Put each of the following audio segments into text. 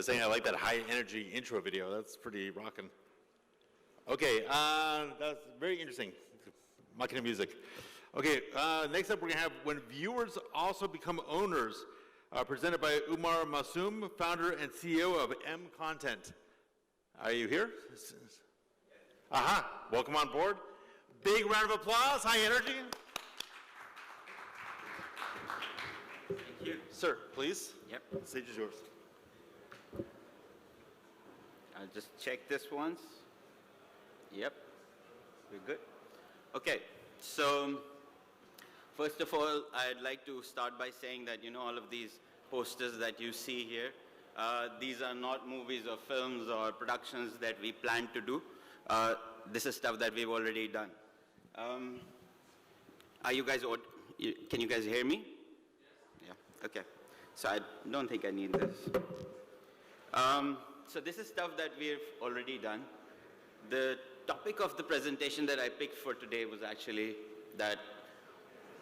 was saying I like that high energy intro video. That's pretty rocking. Okay, that's very interesting. My kind of music. Okay, next up we're gonna have When Viewers Also Become Owners, presented by Umair Masoom, founder and CEO of MContent. Are you here? Aha, welcome on board. Big round of applause, high energy. Thank you. Sir, please. Yep. The stage is yours. I'll just check this once. Yep, we're good. Okay, so first of all, I'd like to start by saying that, all of these posters that you see here, these are not movies or films or productions that we plan to do. This is stuff that we've already done. Are you guys, can you guys hear me? Yes. Yeah, okay. So I don't think I need this. So this is stuff that we've already done. The topic of the presentation that I picked for today was actually that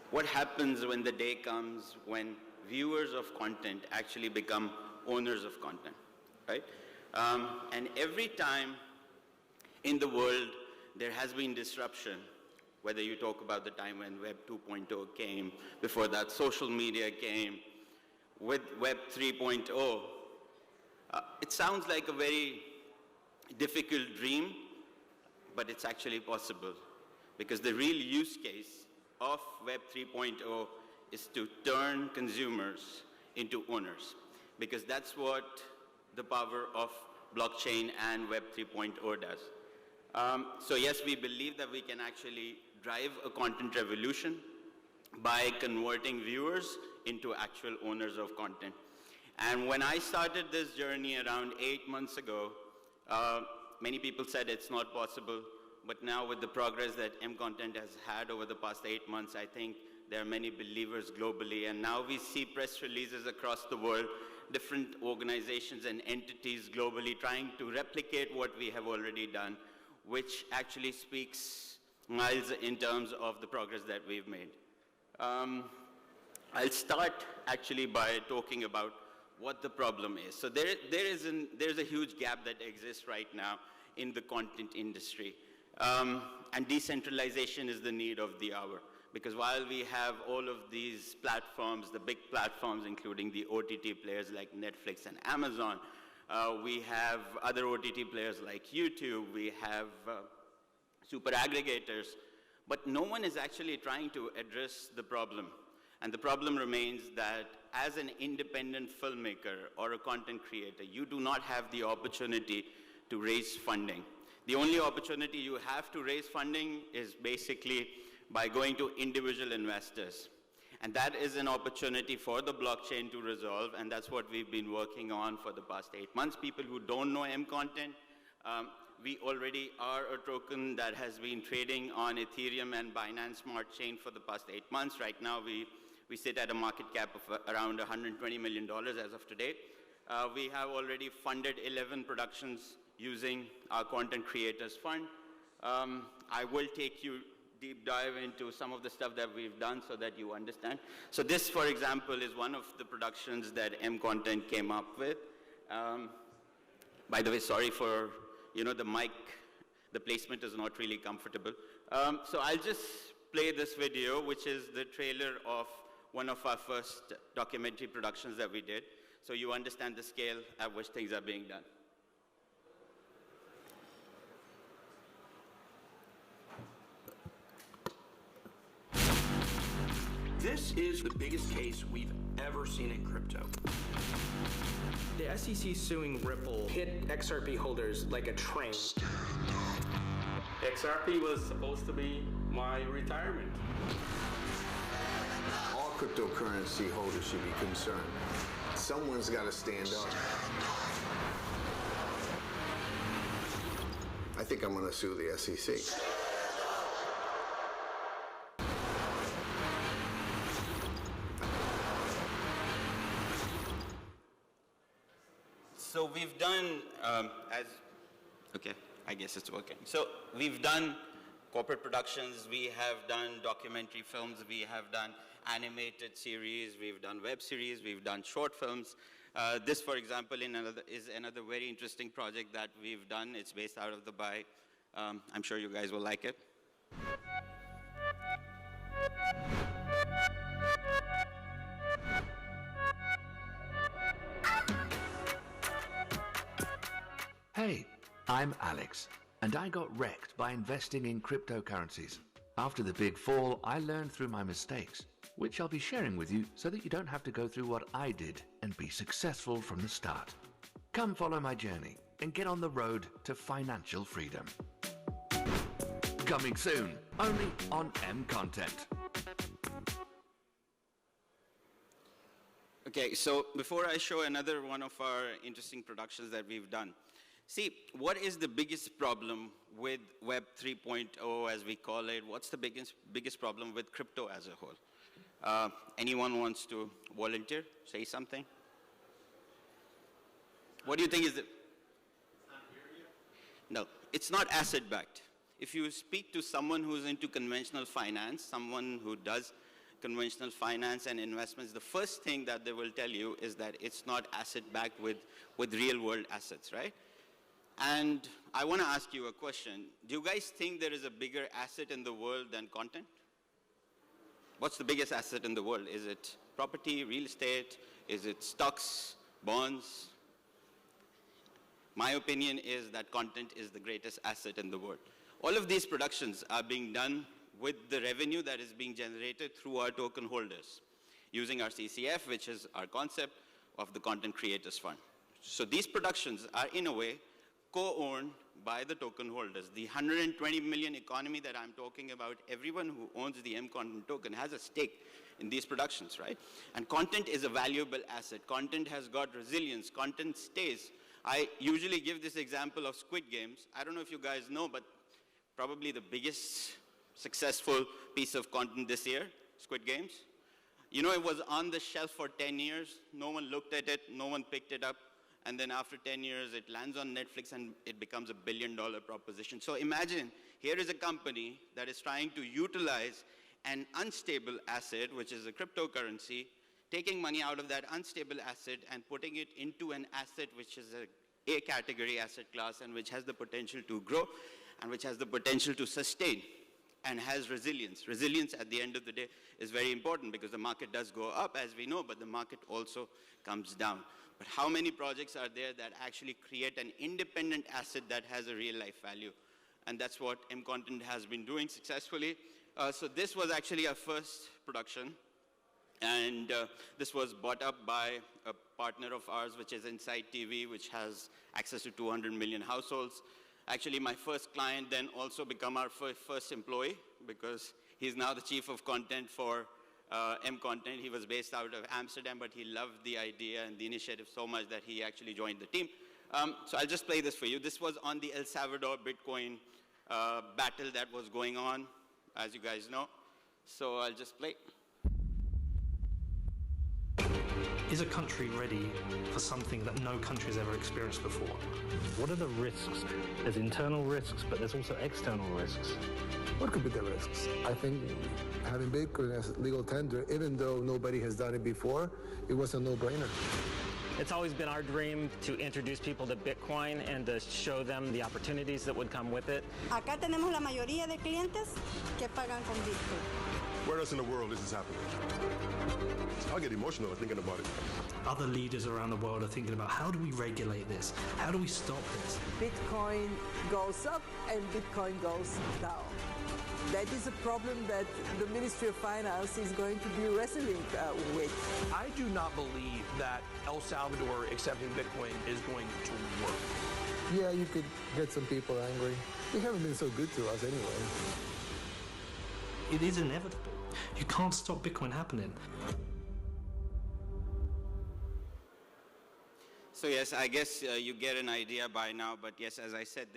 what happens when the day comes when viewers of content actually become owners of content, right? And every time in the world there has been disruption, whether you talk about the time when Web 2.0 came, before that social media came, with Web 3.0, it sounds like a very difficult dream, but it's actually possible. Because the real use case of Web 3.0 is to turn consumers into owners. Because that's what the power of blockchain and Web 3.0 does. So yes, we believe that we can actually drive a content revolution by converting viewers into actual owners of content. And when I started this journey around 8 months ago, many people said it's not possible, but now with the progress that MContent has had over the past 8 months, I think there are many believers globally, and now we see press releases across the world, different organizations and entities globally trying to replicate what we have already done, which actually speaks miles in terms of the progress that we've made. I'll start actually by talking about what the problem is. So there's a huge gap that exists right now in the content industry. And decentralization is the need of the hour. Because while we have all of these platforms, the big platforms, including the OTT players like Netflix and Amazon, we have other OTT players like YouTube, we have super aggregators, but no one is actually trying to address the problem. And the problem remains that as an independent filmmaker or a content creator, you do not have the opportunity to raise funding. The only opportunity you have to raise funding is basically by going to individual investors. And that is an opportunity for the blockchain to resolve, and that's what we've been working on for the past 8 months. People who don't know MContent, we already are a token that has been trading on Ethereum and Binance Smart Chain for the past 8 months. Right now, we sit at a market cap of around $120 million as of today. We have already funded 11 productions using our Content Creators Fund. I will take you deep dive into some of the stuff that we've done so that you understand. So this, for example, is one of the productions that MContent came up with. By the way, sorry for, the mic, the placement is not really comfortable. So I'll just play this video, which is the trailer of one of our first documentary productions that we did, so you understand the scale at which things are being done. This is the biggest case we've ever seen in crypto. The SEC suing Ripple hit XRP holders like a train. XRP was supposed to be my retirement. All cryptocurrency holders should be concerned. Someone's got to stand up. I think I'm going to sue the SEC. So we've done, okay, I guess it's working. So we've done corporate productions, we have done documentary films, we have done animated series, we've done web series, we've done short films. This, for example, is another very interesting project that we've done. It's based out of Dubai. I'm sure you guys will like it. Hey, I'm Alex, and I got wrecked by investing in cryptocurrencies. After the big fall, I learned through my mistakes, which I'll be sharing with you so that you don't have to go through what I did and be successful from the start. Come follow my journey and get on the road to financial freedom. Coming soon, only on MContent. Okay, so before I show another one of our interesting productions that we've done, see, what is the biggest problem with Web 3.0, as we call it? What's the biggest problem with crypto as a whole? Anyone wants to volunteer, say something? What do you think is the... No, it's not asset-backed. If you speak to someone who's into conventional finance, someone who does conventional finance and investments, the first thing that they will tell you is that it's not asset-backed with real-world assets, right? And I want to ask you a question. Do you guys think there is a bigger asset in the world than content? What's the biggest asset in the world? Is it property, real estate? Is it stocks, bonds? My opinion is that content is the greatest asset in the world. All of these productions are being done with the revenue that is being generated through our token holders, using our CCF, which is our concept of the Content Creators Fund. So these productions are, in a way, co-owned by the token holders. The 120 million economy that I'm talking about, everyone who owns the MContent token has a stake in these productions, right? And content is a valuable asset. Content has got resilience. Content stays. I usually give this example of Squid Games. I don't know if you guys know, but probably the biggest successful piece of content this year, Squid Games. You know, it was on the shelf for 10 years. No one looked at it. No one picked it up. And then after 10 years, it lands on Netflix and it becomes a billion-dollar proposition. So imagine, here is a company that is trying to utilize an unstable asset, which is a cryptocurrency, taking money out of that unstable asset and putting it into an asset which is a category asset class and which has the potential to grow and which has the potential to sustain and has resilience. Resilience at the end of the day is very important because the market does go up, as we know, but the market also comes down. But how many projects are there that actually create an independent asset that has a real life value? And that's what MContent has been doing successfully. So this was actually our first production. And this was bought up by a partner of ours, which is Inside TV, which has access to 200 million households. Actually, my first client then also became our first employee because he's now the chief of content for MContent. He was based out of Amsterdam, but he loved the idea and the initiative so much that he actually joined the team. So I'll just play this for you. This was on the El Salvador Bitcoin battle that was going on, as you guys know. So I'll just play. Is a country ready for something that no country has ever experienced before? What are the risks? There's internal risks, but there's also external risks. What could be the risks? I think having Bitcoin as legal tender, even though nobody has done it before, it was a no-brainer. It's always been our dream to introduce people to Bitcoin and to show them the opportunities that would come with it. Acá tenemos la mayoría de clientes que pagan con Bitcoin. Where else in the world is this happening? I get emotional thinking about it. Other leaders around the world are thinking about how do we regulate this? How do we stop this? Bitcoin goes up and Bitcoin goes down. That is a problem that the Ministry of Finance is going to be wrestling with. I do not believe that El Salvador accepting Bitcoin is going to work. Yeah, you could get some people angry. They haven't been so good to us anyway. It is inevitable. You can't stop Bitcoin happening. So yes, I guess you get an idea by now, but yes, as I said,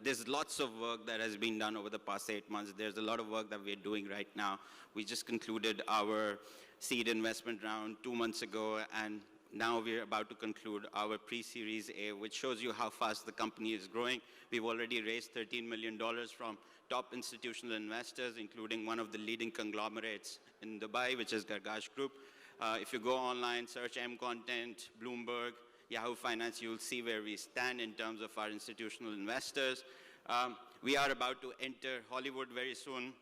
there's lots of work that has been done over the past 8 months. There's a lot of work that we're doing right now. We just concluded our seed investment round 2 months ago, and now we're about to conclude our pre-series A, which shows you how fast the company is growing. We've already raised $13 million from top institutional investors, including one of the leading conglomerates in Dubai, which is Gargash Group. If you go online, search MContent, Bloomberg, Yahoo Finance, you'll see where we stand in terms of our institutional investors. We are about to enter Hollywood very soon.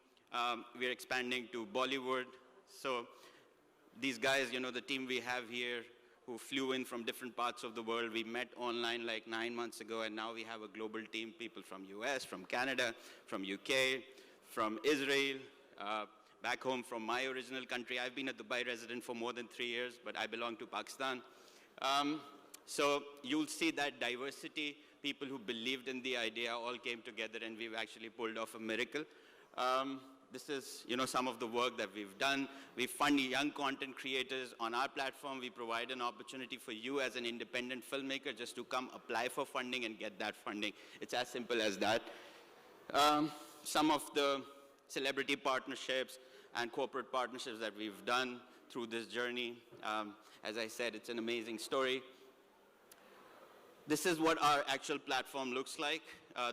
We're expanding to Bollywood. So these guys, you know, the team we have here who flew in from different parts of the world, we met online like 9 months ago, and now we have a global team, people from US, from Canada, from UK, from Israel, back home from my original country. I've been a Dubai resident for more than 3 years, but I belong to Pakistan. So you'll see that diversity, people who believed in the idea all came together, and we've actually pulled off a miracle. This is, you know, some of the work that we've done. We fund young content creators on our platform. We provide an opportunity for you as an independent filmmaker just to come apply for funding and get that funding. It's as simple as that. Some of the celebrity partnerships and corporate partnerships that we've done through this journey. As I said, it's an amazing story. This is what our actual platform looks like.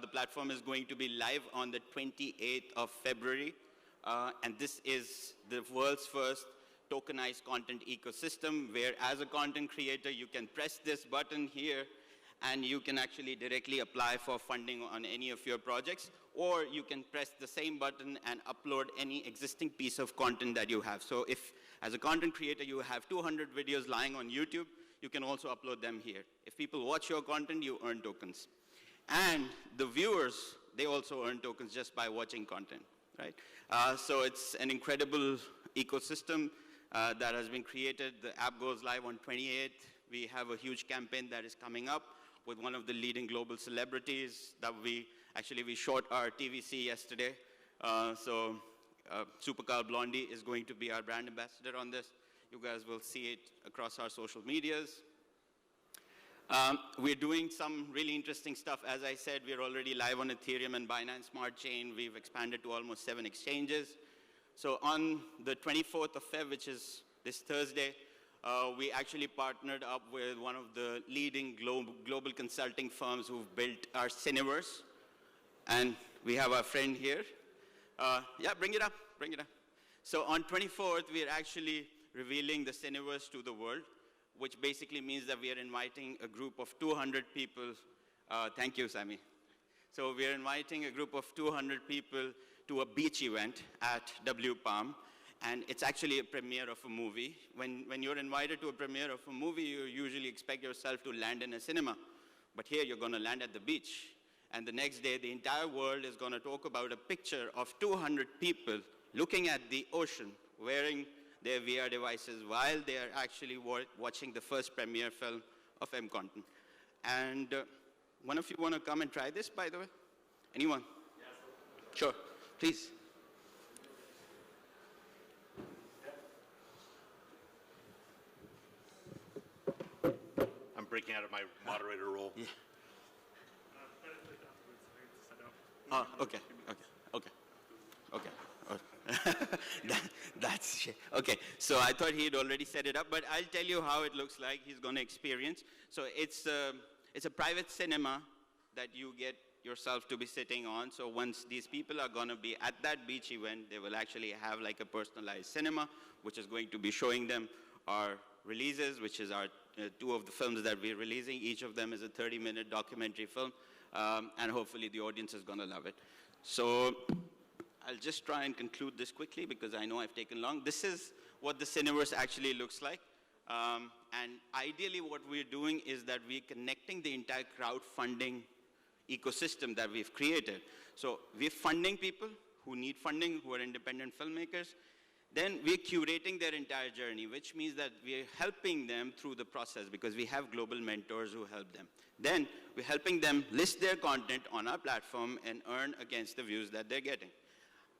The platform is going to be live on the 28th of February. And this is the world's first tokenized content ecosystem, where as a content creator, you can press this button here, and you can actually directly apply for funding on any of your projects, or you can press the same button and upload any existing piece of content that you have. So if, as a content creator, you have 200 videos lying on YouTube, you can also upload them here. If people watch your content, you earn tokens. And the viewers, they also earn tokens just by watching content, right? So it's an incredible ecosystem that has been created. The app goes live on 28th. We have a huge campaign that is coming up with one of the leading global celebrities that we shot our TVC yesterday. Supercar Blondie is going to be our brand ambassador on this. You guys will see it across our social medias. We're doing some really interesting stuff. As I said, we're already live on Ethereum and Binance Smart Chain. We've expanded to almost 7 exchanges. So on the 24th of Feb, which is this Thursday, we actually partnered up with one of the leading global consulting firms who've built our Cineverse. And we have our friend here. Yeah, bring it up, bring it up. So on 24th, we're actually revealing the Cineverse to the world, which basically means that we are inviting a group of 200 people. Thank you, Sammy. So we're inviting a group of 200 people to a beach event at W Palm, and it's actually a premiere of a movie. When you're invited to a premiere of a movie, you usually expect yourself to land in a cinema. But here, you're going to land at the beach. And the next day, the entire world is going to talk about a picture of 200 people looking at the ocean, wearing their VR devices while they are actually watching the first premiere film of MContent. And one of you want to come and try this, by the way? Anyone? Yes. Sure, please. I'm breaking out of my moderator role. Yeah. Oh, okay, okay. That's shit. Okay, so I thought he'd already set it up, but I'll tell you how it looks like. He's going to experience. So it's a private cinema that you get yourself to be sitting on. So once these people are going to be at that beach event, they will actually have like a personalized cinema, which is going to be showing them our releases, which is our 2 of the films that we're releasing. Each of them is a 30-minute documentary film, and hopefully the audience is going to love it. So I'll just try and conclude this quickly because I know I've taken long. This is what the Cineverse actually looks like. And ideally what we're doing is that we're connecting the entire crowdfunding ecosystem that we've created. So we're funding people who need funding, who are independent filmmakers. Then we're curating their entire journey, which means that we're helping them through the process because we have global mentors who help them. Then we're helping them list their content on our platform and earn against the views that they're getting.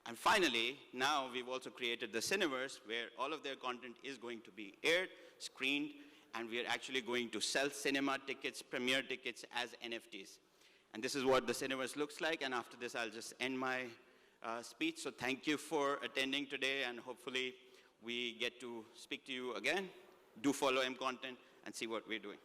And finally, now we've also created the Cineverse, where all of their content is going to be aired, screened, and we're actually going to sell cinema tickets, premiere tickets as NFTs. And this is what the Cineverse looks like, and after this, I'll just end my speech. So thank you for attending today, and hopefully we get to speak to you again. Do follow MContent and see what we're doing.